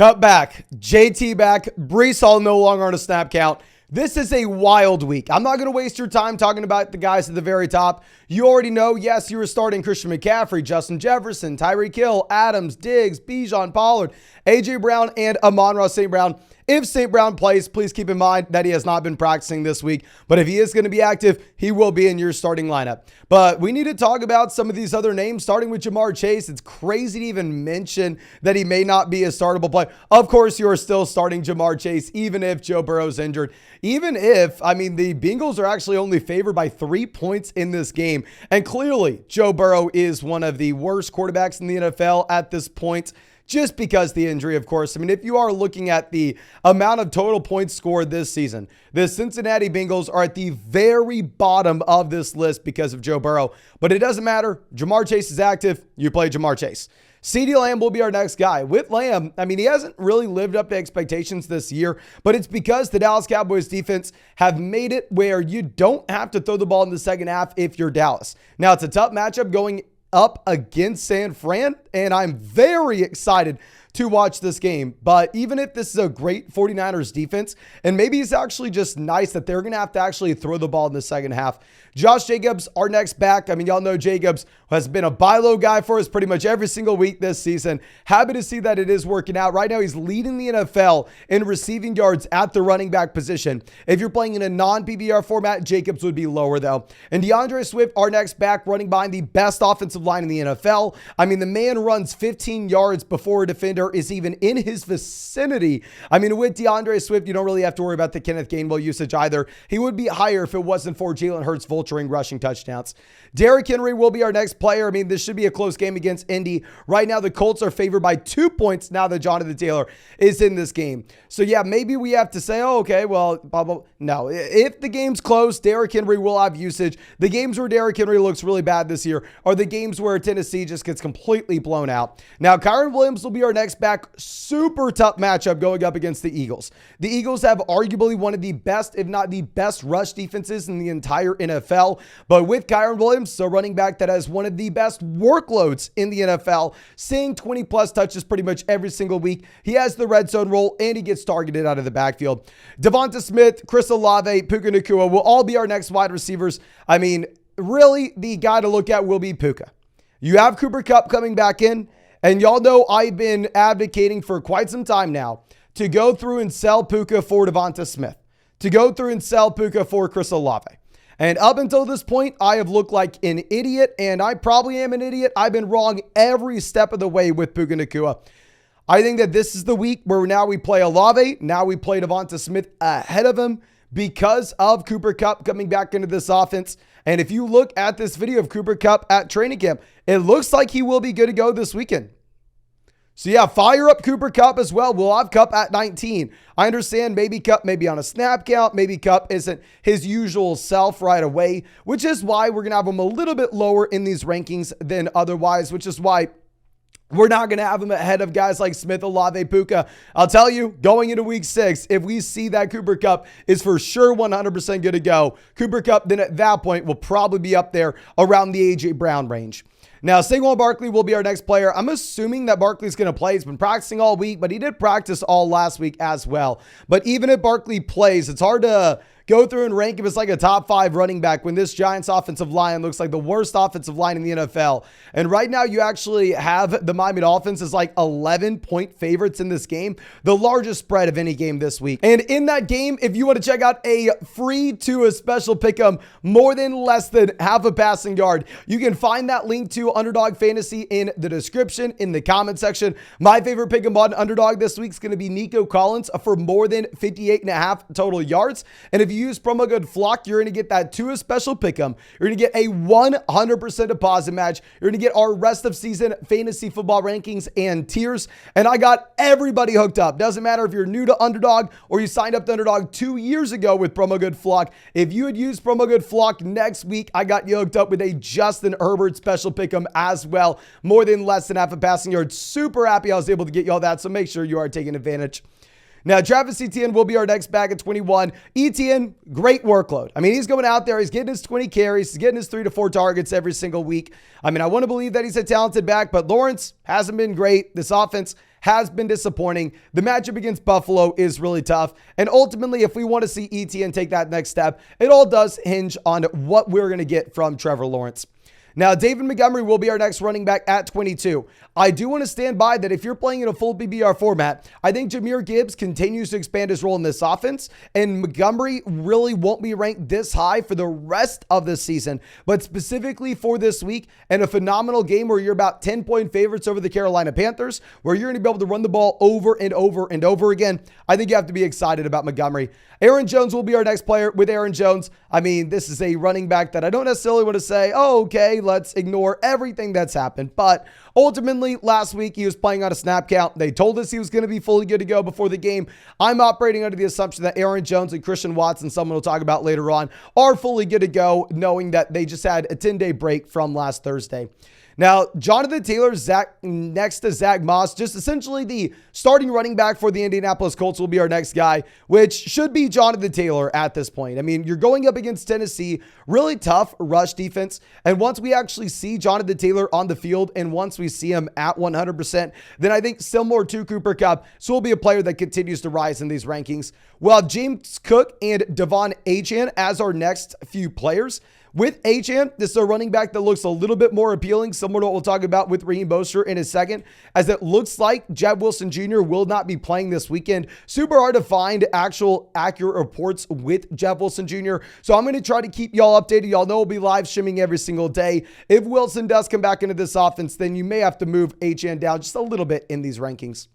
Kupp back, JT back, Breece Hall no longer on a snap count. This is a wild week. I'm not going to waste your time talking about the guys at the very top. You already know, yes, you were starting Christian McCaffrey, Justin Jefferson, Tyreek Hill, Adams, Diggs, Bijan, Pollard, A.J. Brown, and Amon-Ra St. Brown. If St. Brown plays, please keep in mind that he has not been practicing this week. But if he is going to be active, he will be in your starting lineup. But we need to talk about some of these other names, starting with Jamar Chase. It's crazy to even mention that he may not be a startable player. Of course, you are still starting Jamar Chase, even if Joe Burrow's injured. Even if, the Bengals are actually only favored by 3 points in this game. And clearly, Joe Burrow is one of the worst quarterbacks in the NFL at this point. Just because the injury, of course. If you are looking at the amount of total points scored this season, the Cincinnati Bengals are at the very bottom of this list because of Joe Burrow. But it doesn't matter. Jamar Chase is active. You play Jamar Chase. CeeDee Lamb will be our next guy. With Lamb, he hasn't really lived up to expectations this year, but it's because the Dallas Cowboys defense have made it where you don't have to throw the ball in the second half if you're Dallas. Now, it's a tough matchup going up against San Fran, and I'm very excited to watch this game. But even if this is a great 49ers defense, and maybe it's actually just nice that they're going to have to actually throw the ball in the second half. Josh Jacobs, our next back. Y'all know Jacobs has been a buy low guy for us pretty much every single week this season. Happy to see that it is working out. Right now, he's leading the NFL in receiving yards at the running back position. If you're playing in a non-PPR format, Jacobs would be lower though. And DeAndre Swift, our next back, running behind the best offensive line in the NFL. The man runs 15 yards before a defender is even in his vicinity. With DeAndre Swift, you don't really have to worry about the Kenneth Gainwell usage either. He would be higher if it wasn't for Jalen Hurts vulturing rushing touchdowns. Derrick Henry will be our next player. This should be a close game against Indy. Right now, the Colts are favored by 2 points now that Jonathan Taylor is in this game. So yeah, maybe we have to say, oh, okay, well, blah, blah. No, if the game's close, Derrick Henry will have usage. The games where Derrick Henry looks really bad this year are the games where Tennessee just gets completely blown out. Now, Kyren Williams will be our next back. Super tough matchup going up against the Eagles. The Eagles have arguably one of the best, if not the best, rush defenses in the entire NFL. But with Kyren Williams, so running back that has one of the best workloads in the NFL, seeing 20 plus touches pretty much every single week. He has the red zone role and he gets targeted out of the backfield. Devonta Smith, Chris Olave, Puka Nacua will all be our next wide receivers. Really, the guy to look at will be Puka. You have Cooper Kupp coming back in, and y'all know I've been advocating for quite some time now to go through and sell Puka for Devonta Smith, to go through and sell Puka for Chris Olave. And up until this point, I have looked like an idiot, and I probably am an idiot. I've been wrong every step of the way with Puka Nacua. I think that this is the week where now we play Olave, now we play Devonta Smith ahead of him because of Cooper Kupp coming back into this offense. And if you look at this video of Cooper Kupp at training camp, it looks like he will be good to go this weekend. So yeah, fire up Cooper Kupp as well. We'll have Kupp at 19. I understand maybe Kupp may be on a snap count. Maybe Kupp isn't his usual self right away, which is why we're going to have him a little bit lower in these rankings than otherwise, which is why we're not going to have him ahead of guys like Smith, Olave, Puka. I'll tell you, going into week 6, if we see that Cooper Kupp is for sure 100% good to go, Cooper Kupp then at that point will probably be up there around the A.J. Brown range. Now, Saquon Barkley will be our next player. I'm assuming that Barkley's going to play. He's been practicing all week, but he did practice all last week as well. But even if Barkley plays, it's hard to go through and rank him as like a top 5 running back when this Giants offensive line looks like the worst offensive line in the NFL. And right now you actually have the Miami Dolphins as like 11-point favorites in this game, the largest spread of any game this week. And in that game, if you want to check out a free to a special pick'em more than less than half a passing yard, you can find that link to Underdog Fantasy in the description, in the comment section. My favorite pick'em on Underdog this week is going to be Nico Collins for more than 58.5 total yards. And if you use promo code FLOCK, you're going to get that to a special pick'em. You're going to get a 100% deposit match. You're going to get our rest of season fantasy football rankings and tiers. And I got everybody hooked up. Doesn't matter if you're new to Underdog or you signed up to Underdog 2 years ago with promo code FLOCK. If you had used promo code FLOCK next week, I got you hooked up with a Justin Herbert special pick'em as well. More than less than half a passing yard. Super happy I was able to get you all that. So make sure you are taking advantage. Now, Travis Etienne will be our next back at 21. Etienne, great workload. He's going out there. He's getting his 20 carries. He's getting his 3 to 4 targets every single week. I want to believe that he's a talented back, but Lawrence hasn't been great. This offense has been disappointing. The matchup against Buffalo is really tough. And ultimately, if we want to see ETN take that next step, it all does hinge on what we're going to get from Trevor Lawrence. Now, David Montgomery will be our next running back at 22. I do want to stand by that if you're playing in a full PPR format, I think Jahmyr Gibbs continues to expand his role in this offense, and Montgomery really won't be ranked this high for the rest of the season, but specifically for this week and a phenomenal game where you're about 10-point favorites over the Carolina Panthers, where you're going to be able to run the ball over and over and over again. I think you have to be excited about Montgomery. Aaron Jones will be our next player. With Aaron Jones, I mean, this is a running back that I don't necessarily want to say, oh, okay, let's ignore everything that's happened. But ultimately, last week, he was playing on a snap count. They told us he was going to be fully good to go before the game. I'm operating under the assumption that Aaron Jones and Christian Watson, someone we'll talk about later on, are fully good to go, knowing that they just had a 10-day break from last Thursday. Now, Jonathan Taylor, next to Zach Moss, just essentially the starting running back for the Indianapolis Colts will be our next guy, which should be Jonathan Taylor at this point. I mean, you're going up against Tennessee, really tough rush defense. And once we actually see Jonathan Taylor on the field and once we see him at 100%, then I think similar to Cooper Kupp, so will be a player that continues to rise in these rankings. We'll have James Cook and Devon Achane as our next few players. With Achane, this is a running back that looks a little bit more appealing, similar to what we'll talk about with Raheem Mostert in a second, as it looks like Jeb Wilson Jr. will not be playing this weekend. Super hard to find actual accurate reports with Jeb Wilson Jr., so I'm going to try to keep y'all updated. Y'all know we'll be live streaming every single day. If Wilson does come back into this offense, then you may have to move Achane down just a little bit in these rankings.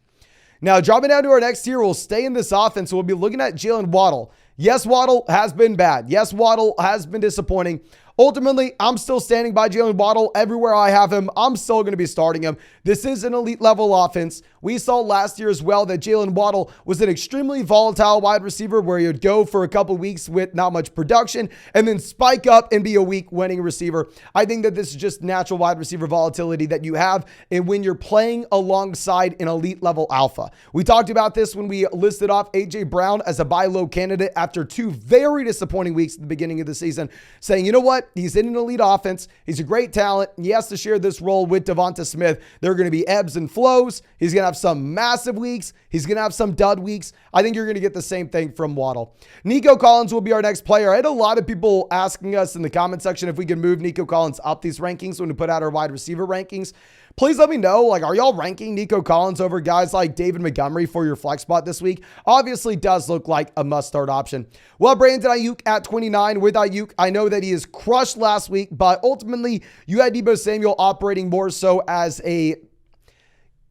Now, dropping down to our next tier, we'll stay in this offense. We'll be looking at Jalen Waddle. Yes, Waddle has been bad. Yes, Waddle has been disappointing. Ultimately, I'm still standing by Jalen Waddle. Everywhere I have him, I'm still going to be starting him. This is an elite level offense. We saw last year as well that Jalen Waddle was an extremely volatile wide receiver where he would go for a couple weeks with not much production and then spike up and be a week winning receiver. I think that this is just natural wide receiver volatility that you have and when you're playing alongside an elite level alpha. We talked about this when we listed off A.J. Brown as a buy low candidate after 2 very disappointing weeks at the beginning of the season, saying, you know what? He's in an elite offense. He's a great talent. He has to share this role with Devonta Smith. There are going to be ebbs and flows. He's going to have some massive weeks. He's going to have some dud weeks. I think you're going to get the same thing from Waddle. Nico Collins will be our next player. I had a lot of people asking us in the comment section if we could move Nico Collins up these rankings when we put out our wide receiver rankings. Please let me know, like, are y'all ranking Nico Collins over guys like David Montgomery for your flex spot this week? Obviously does look like a must-start option. Well, Brandon Ayuk at 29. With Ayuk, I know that he is crushed last week, but ultimately you had Deebo Samuel operating more so as a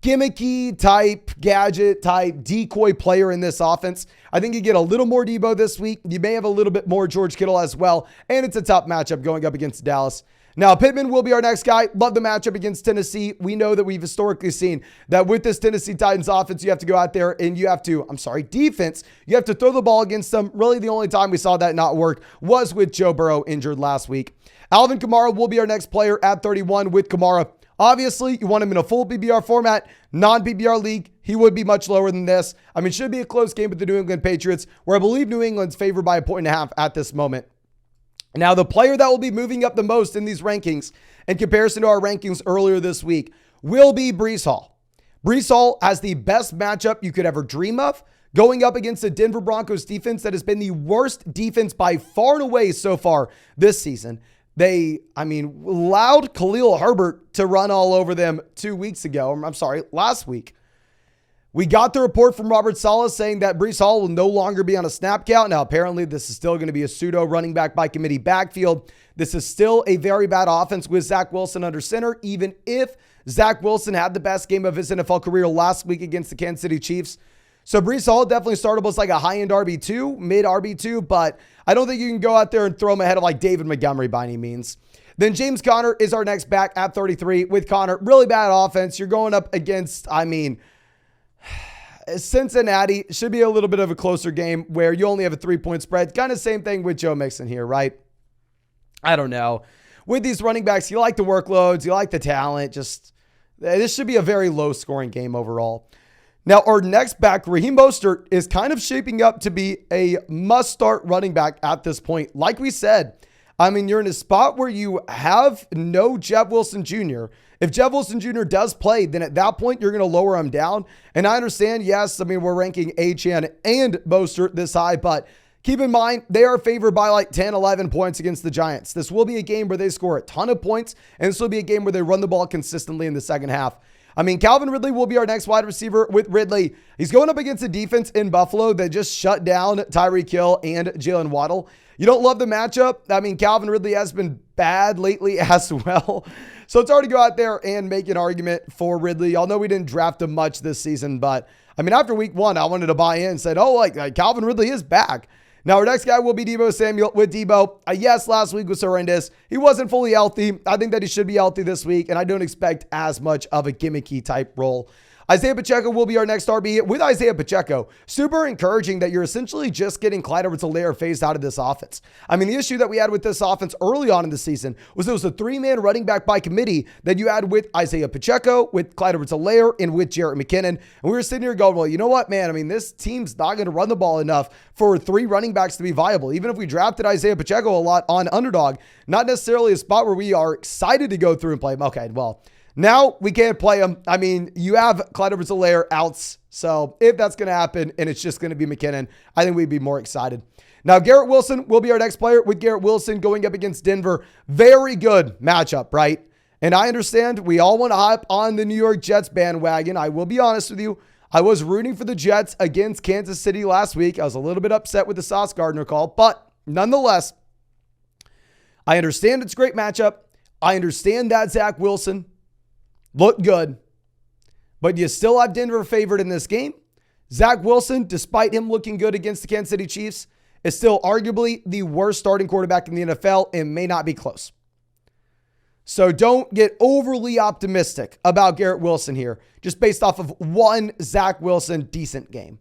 gimmicky type, gadget type, decoy player in this offense. I think you get a little more Deebo this week. You may have a little bit more George Kittle as well, and it's a tough matchup going up against Dallas. Now, Pittman will be our next guy. Love the matchup against Tennessee. We know that we've historically seen that with this Tennessee Titans offense, you have to go out there and you have to, defense, you have to throw the ball against them. Really, the only time we saw that not work was with Joe Burrow injured last week. Alvin Kamara will be our next player at 31 with Kamara. Obviously, you want him in a full PPR format, non-PPR league. He would be much lower than this. I mean, it should be a close game with the New England Patriots, where I believe New England's favored by 1.5 at this moment. Now, the player that will be moving up the most in these rankings in comparison to our rankings earlier this week will be Breece Hall. Breece Hall has the best matchup you could ever dream of, going up against the Denver Broncos defense that has been the worst defense by far and away so far this season. They, allowed Khalil Herbert to run all over them last week. We got the report from Robert Saleh saying that Breece Hall will no longer be on a snap count. Now, apparently, this is still going to be a pseudo running back by committee backfield. This is still a very bad offense with Zach Wilson under center, even if Zach Wilson had the best game of his NFL career last week against the Kansas City Chiefs. So Breece Hall definitely startable as like a high-end RB2, mid RB2, but I don't think you can go out there and throw him ahead of like David Montgomery by any means. Then James Conner is our next back at 33. With Conner, really bad offense. You're going up against, Cincinnati. Should be a little bit of a closer game where you only have a 3-point spread. Kind of same thing with Joe Mixon here, right? I don't know. With these running backs, you like the workloads, you like the talent. This should be a very low-scoring game overall. Now, our next back, Raheem Mostert, is kind of shaping up to be a must-start running back at this point. Like we said, you're in a spot where you have no Jeb Wilson Jr., If Jeff Wilson Jr. does play, then at that point, you're going to lower him down. And I understand, yes, I mean, we're ranking Achane and Mostert this high, but keep in mind, they are favored by like 10, 11 points against the Giants. This will be a game where they score a ton of points, and this will be a game where they run the ball consistently in the second half. I mean, Calvin Ridley will be our next wide receiver. With Ridley, he's going up against a defense in Buffalo that just shut down Tyreek Hill and Jalen Waddle. You don't love the matchup. I mean, Calvin Ridley has been bad lately as well. So it's hard to go out there and make an argument for Ridley. Although we didn't draft him much this season, but I mean, after week 1, I wanted to buy in and said, oh, like Calvin Ridley is back. Now, our next guy will be Deebo Samuel. With Deebo, yes, last week was horrendous. He wasn't fully healthy. I think that he should be healthy this week, and I don't expect as much of a gimmicky type role. Isaiah Pacheco will be our next RB. With Isaiah Pacheco, super encouraging that you're essentially just getting Clyde Edwards-Helaire phased out of this offense. I mean, the issue that we had with this offense early on in the season was it was a 3-man running back by committee that you had with Isaiah Pacheco, with Clyde Edwards-Helaire, and with Jerick McKinnon. And we were sitting here going, well, you know what, man? I mean, this team's not going to run the ball enough for 3 running backs to be viable. Even if we drafted Isaiah Pacheco a lot on Underdog, not necessarily a spot where we are excited to go through and play him. Okay, well, now we can't play him. I mean, you have Clyde Edwards-Helaire outs. So if that's going to happen and it's just going to be McKinnon, I think we'd be more excited. Now, Garrett Wilson will be our next player. With Garrett Wilson going up against Denver, very good matchup, right? And I understand we all want to hype on the New York Jets bandwagon. I will be honest with you. I was rooting for the Jets against Kansas City last week. I was a little bit upset with the Sauce Gardner call, but nonetheless, I understand it's a great matchup. I understand that Zach Wilson look good, but you still have Denver favored in this game. Zach Wilson, despite him looking good against the Kansas City Chiefs, is still arguably the worst starting quarterback in the NFL and may not be close. So don't get overly optimistic about Garrett Wilson here, just based off of one Zach Wilson decent game.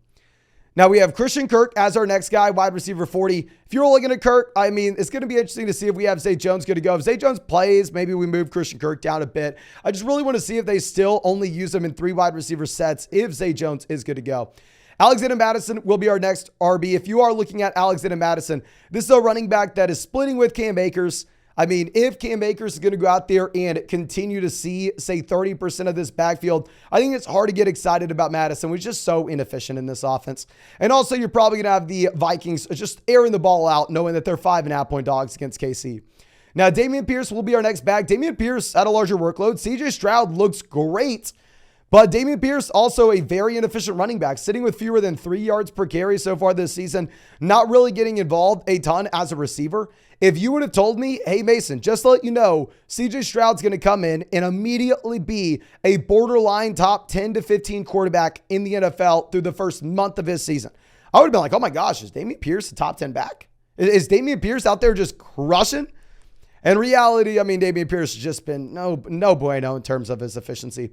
Now we have Christian Kirk as our next guy, wide receiver 40. If you're looking at Kirk, I mean, it's going to be interesting to see if we have Zay Jones good to go. If Zay Jones plays, maybe we move Christian Kirk down a bit. I just really want to see if they still only use him in 3 wide receiver sets if Zay Jones is good to go. Alexander Mattison will be our next RB. If you are looking at Alexander Mattison, this is a running back that is splitting with Cam Akers. I mean, if Cam Akers is going to go out there and continue to see, say, 30% of this backfield, I think it's hard to get excited about Madison, which is just so inefficient in this offense. And also, you're probably going to have the Vikings just airing the ball out, knowing that they're 5.5-point dogs against KC. Now, Dameon Pierce will be our next back. Dameon Pierce had a larger workload. CJ Stroud looks great, but Dameon Pierce, also a very inefficient running back, sitting with fewer than 3 yards per carry so far this season, not really getting involved a ton as a receiver. If you would have told me, hey, Mason, just to let you know, CJ Stroud's going to come in and immediately be a borderline top 10 to 15 quarterback in the NFL through the first month of his season, I would have been like, oh my gosh, is Dameon Pierce a top 10 back? Is Dameon Pierce out there just crushing? In reality, I mean, Dameon Pierce has just been no bueno in terms of his efficiency.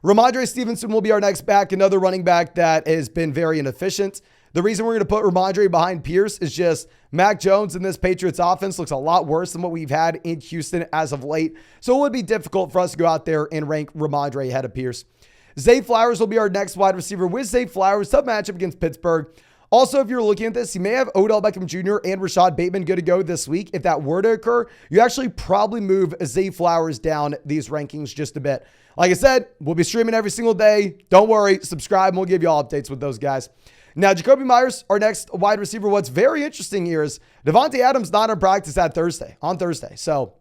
Ramondre Stevenson will be our next back, another running back that has been very inefficient. The reason we're going to put Ramondre behind Pierce is just Mac Jones in this Patriots offense looks a lot worse than what we've had in Houston as of late. So it would be difficult for us to go out there and rank Ramondre ahead of Pierce. Zay Flowers will be our next wide receiver. With Zay Flowers, tough matchup against Pittsburgh. Also, if you're looking at this, you may have Odell Beckham Jr. and Rashad Bateman good to go this week. If that were to occur, you actually probably move Zay Flowers down these rankings just a bit. Like I said, we'll be streaming every single day. Don't worry, subscribe, and we'll give you all updates with those guys. Now, Jacoby Myers, our next wide receiver. What's very interesting here is Devontae Adams not on practice on Thursday. So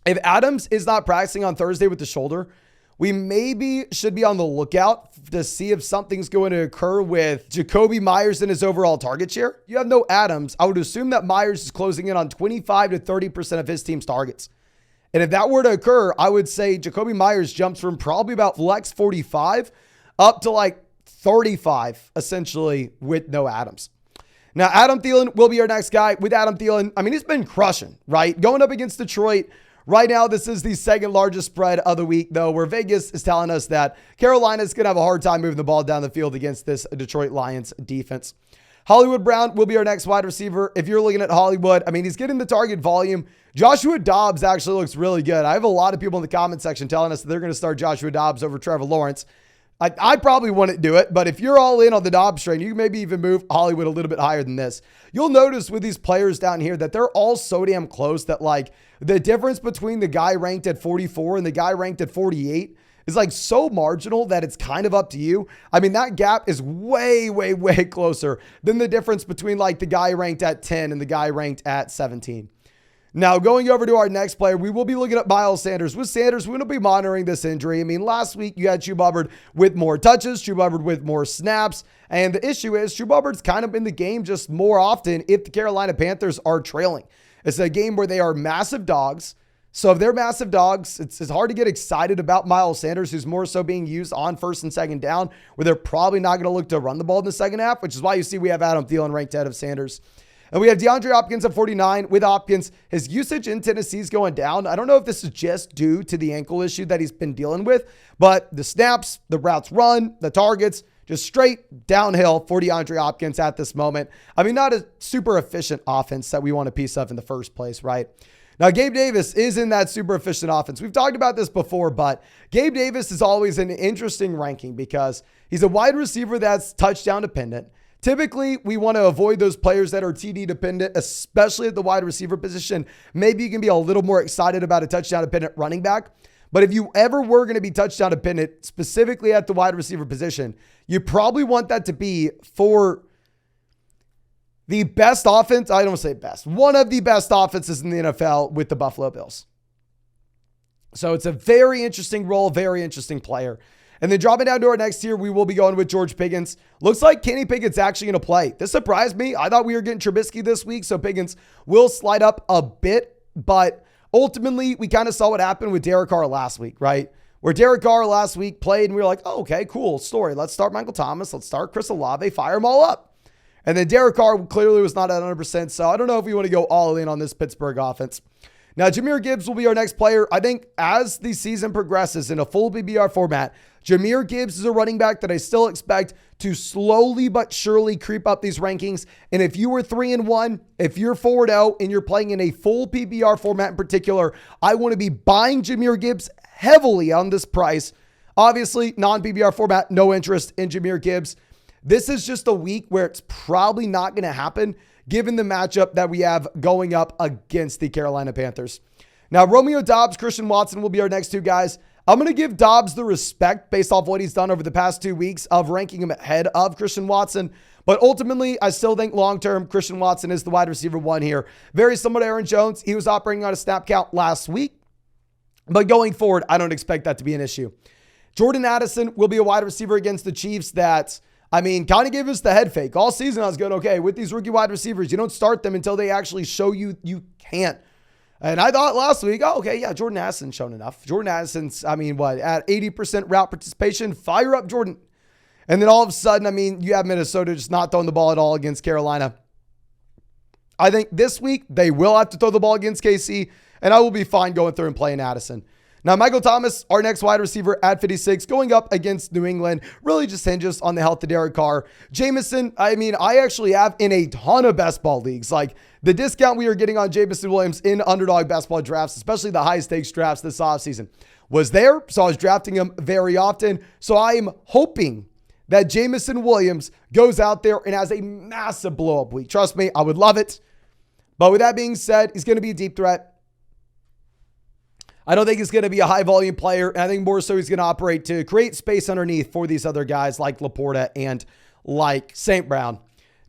if Adams is not practicing on Thursday with the shoulder, we maybe should be on the lookout to see if something's going to occur with Jacoby Myers and his overall target share. You have no Adams. I would assume that Myers is closing in on 25 to 30% of his team's targets. And if that were to occur, I would say Jacoby Myers jumps from probably about flex 45 up to like 35, essentially, with no Adams. Now, Adam Thielen will be our next guy. With Adam Thielen, I mean, he's been crushing, right? Going up against Detroit. Right now, this is the second largest spread of the week, though, where Vegas is telling us that Carolina is going to have a hard time moving the ball down the field against this Detroit Lions defense. Hollywood Brown will be our next wide receiver. If you're looking at Hollywood, I mean, he's getting the target volume. Joshua Dobbs actually looks really good. I have a lot of people in the comment section telling us that they're going to start Joshua Dobbs over Trevor Lawrence. I probably wouldn't do it, but if you're all in on the Dobbs train, you can maybe even move Hollywood a little bit higher than this. You'll notice with these players down here that they're all so damn close that like the difference between the guy ranked at 44 and the guy ranked at 48 is like so marginal that it's kind of up to you. I mean, that gap is way, way, way closer than the difference between like the guy ranked at 10 and the guy ranked at 17. Now, going over to our next player, we will be looking at Miles Sanders. With Sanders, we're going to be monitoring this injury. I mean, last week you had Chuba Hubbard with more touches, Chuba Hubbard with more snaps. And the issue is Chuba Hubbard's kind of in the game just more often if the Carolina Panthers are trailing. It's a game where they are massive dogs. So if they're massive dogs, it's hard to get excited about Miles Sanders, who's more so being used on first and second down, where they're probably not going to look to run the ball in the second half, which is why you see we have Adam Thielen ranked ahead of Sanders. And we have DeAndre Hopkins at 49. With Hopkins, his usage in Tennessee is going down. I don't know if this is just due to the ankle issue that he's been dealing with, but the snaps, the routes run, the targets, just straight downhill for DeAndre Hopkins at this moment. I mean, not a super efficient offense that we want a piece of in the first place, right? Now, Gabe Davis is in that super efficient offense. We've talked about this before, but Gabe Davis is always an interesting ranking because he's a wide receiver that's touchdown dependent. Typically, we want to avoid those players that are TD dependent, especially at the wide receiver position. Maybe you can be a little more excited about a touchdown dependent running back. But if you ever were going to be touchdown dependent, specifically at the wide receiver position, you probably want that to be for the best offense. I don't say best. One of the best offenses in the NFL with the Buffalo Bills. So it's a very interesting role, very interesting player. And then dropping down to our next tier, we will be going with George Pickens. Looks like Kenny Pickett's actually going to play. This surprised me. I thought we were getting Trubisky this week, so Pickens will slide up a bit. But ultimately, we kind of saw what happened with Derek Carr last week, right? Where Derek Carr last week played, and we were like, oh, okay, cool story. Let's start Michael Thomas. Let's start Chris Olave. Fire them all up. And then Derek Carr clearly was not at 100%, so I don't know if we want to go all in on this Pittsburgh offense. Now, Jahmyr Gibbs will be our next player. I think as the season progresses in a full PPR format, Jahmyr Gibbs is a running back that I still expect to slowly but surely creep up these rankings. And if you were 3-1, if you're 4-0 and you're playing in a full PPR format in particular, I want to be buying Jahmyr Gibbs heavily on this price. Obviously, non-PPR format, no interest in Jahmyr Gibbs. This is just a week where it's probably not going to happen given the matchup that we have going up against the Carolina Panthers. Now, Romeo Doubs, Christian Watson will be our next two guys. I'm going to give Doubs the respect based off what he's done over the past 2 weeks of ranking him ahead of Christian Watson. But ultimately, I still think long-term, Christian Watson is the wide receiver one here. Very similar to Aaron Jones. He was operating on a snap count last week. But going forward, I don't expect that to be an issue. Jordan Addison will be a wide receiver against the Chiefs that, I mean, kind of gave us the head fake. All season I was going, okay, with these rookie wide receivers, you don't start them until they actually show you can't. And I thought last week, oh, okay, yeah, Jordan Addison's shown enough. Jordan Addison's, I mean, what, at 80% route participation, fire up Jordan. And then all of a sudden, I mean, you have Minnesota just not throwing the ball at all against Carolina. I think this week they will have to throw the ball against KC, and I will be fine going through and playing Addison. Now, Michael Thomas, our next wide receiver at 56, going up against New England, really just hinges on the health of Derek Carr. Jameson, I mean, I actually have in a ton of best ball leagues. Like, the discount we are getting on Jameson Williams in Underdog basketball drafts, especially the high-stakes drafts this offseason, was there. So I was drafting him very often. So I am hoping that Jameson Williams goes out there and has a massive blow-up week. Trust me, I would love it. But with that being said, he's going to be a deep threat. I don't think he's going to be a high-volume player. And I think more so he's going to operate to create space underneath for these other guys like Laporta and like St. Brown.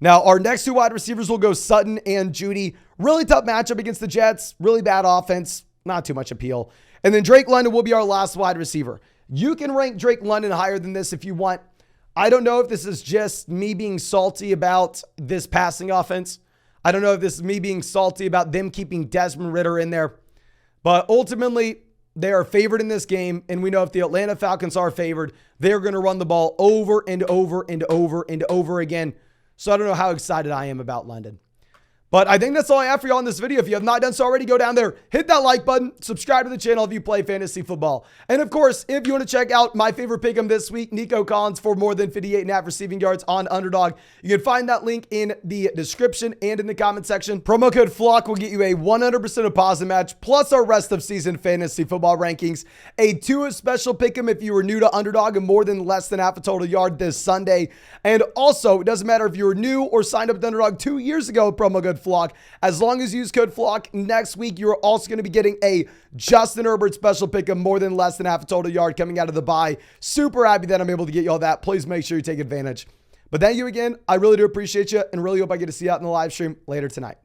Now, our next two wide receivers will go Sutton and Judy. Really tough matchup against the Jets. Really bad offense. Not too much appeal. And then Drake London will be our last wide receiver. You can rank Drake London higher than this if you want. I don't know if this is just me being salty about this passing offense. I don't know if this is me being salty about them keeping Desmond Ridder in there. But ultimately, they are favored in this game, and we know if the Atlanta Falcons are favored, they're going to run the ball over and over and over and over again. So I don't know how excited I am about London. But I think that's all I have for you on this video. If you have not done so already, go down there, hit that like button, subscribe to the channel if you play fantasy football. And of course, if you want to check out my favorite pick'em this week, Nico Collins for more than 58.5 receiving yards on Underdog, you can find that link in the description and in the comment section. Promo code FLOCK will get you a 100% deposit match, plus our rest of season fantasy football rankings, a 2 special pick'em if you were new to Underdog and more than less than half a total yard this Sunday. And also, it doesn't matter if you were new or signed up to Underdog 2 years ago, promo code FLOCK. As long as you use code FLOCK next week, you're also going to be getting a Justin Herbert special pick of more than less than half a total yard coming out of the bye. Super happy that I'm able to get you all that. Please make sure you take advantage. But thank you again. I really do appreciate you and really hope I get to see you out in the live stream later tonight.